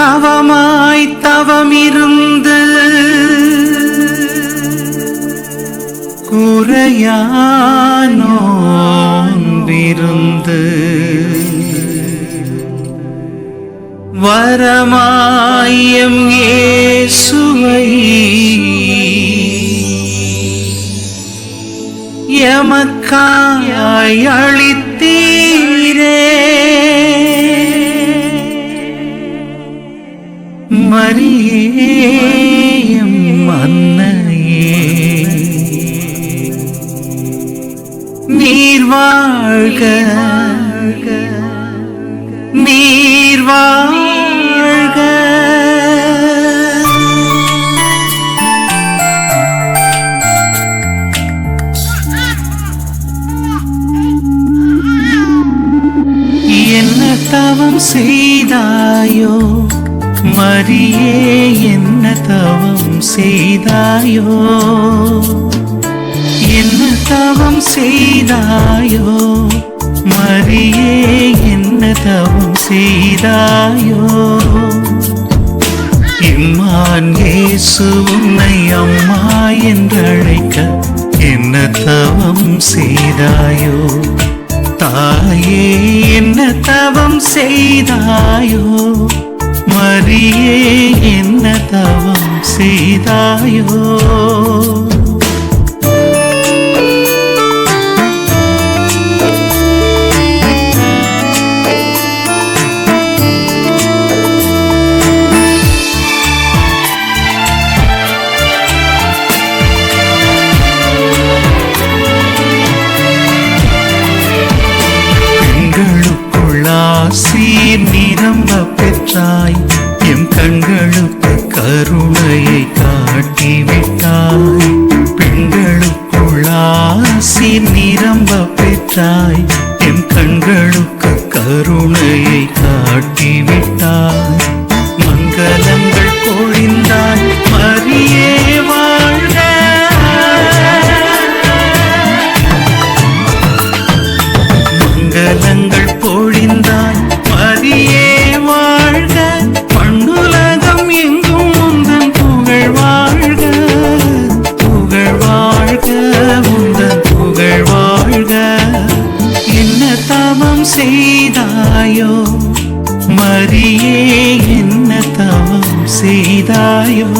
தவமாய் தவமிருந்து குறையானோன்பிருந்து வரமாயம் இயேசுவை எமக்காய் அளித்தீரே. மரியே எம் அன்னையே, நீர் வாழ்க, நீர் வாழ்க. என்ன தவம் செய்தாயோ மரியே, என்ன தவம் செய்தாயோ, என்ன தவம் செய்தாயோ மரியே, என்ன தவம் செய்தாயோ. இம்மான் இயேசு உன்னை அம்மா என்றழைக்க என்ன தவம் செய்தாயோ. தாயே என்ன தவம் செய்தாயோ மரியே, என்ன தவம் செய்தாயோ. ஆசீர் நிரம்ப பெற்றாய், எம் கண்களுக்கு கருணையை காட்டிவிட்டாய். பெண்களுக்குள் ஆசீர் நிரம்ப பெற்றாய், எம் கண்களுக்கு கருணையை காட்டிவிட்டாய். மங்களங்கள் பொழிந்தாய் மரியே வாழ்க, மங்களங்கள் பொழிந்தாய் மரியே வாழ்க. பண்புலகம் எங்கும் உந்தன் புகழ் வாழ்க, புகழ் வாழ்க, உந்தன் புகழ் வாழ்க. என்ன தவம் செய்தாயோ மரியே, என்ன தவம் செய்தாயோ.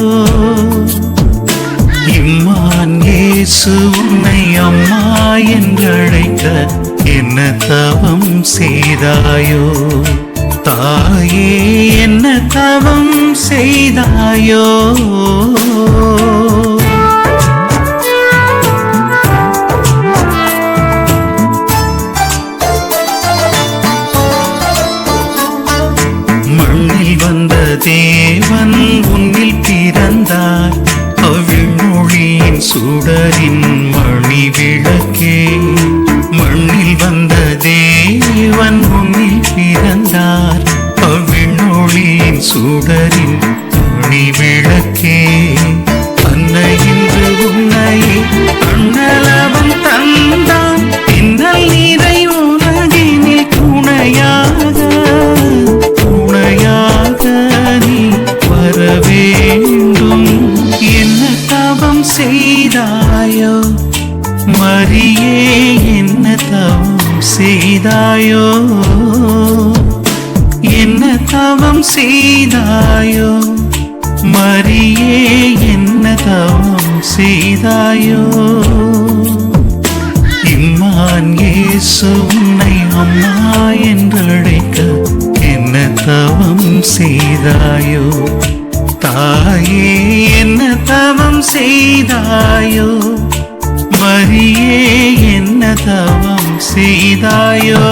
இம்மான் இயேசு உன்னை அம்மா என்றழைக்க என்ன தவம் செய்தாயோ. தாயே என்ன தவம் செய்தாயோ. மண்ணில் வந்த தேவன் உன்னில் பிறந்தார், அவ்விண்மொழியின் சுடரின் மணி விளக்கே. மண்ணில் வந்த தேவன் உன்னில் பிறந்தார், அவ்விண்ணொளியின் சுடரின் மணி விளக்கே. அன்னை இன்று உன்னையே அண்ணலவன் தந்தான், பின்னல் நிறை உலகினில் துணையாக, துணையாக நீ வர வேண்டும். என்ன தவம் செய்தாயோ மரியே, என்ன தவம் செய்தாயோ, என்ன தவம் செய்தாயோ மரியே, என்ன தவம் செய்தாயோ. இம்மான் இயேசு உன்னை அம்மா என்றழைக்க என்ன தவம் செய்தாயோ. தாயே என்ன தவம் செய்தாயோ மரியே, என்ன தவம் செய்தாயோ.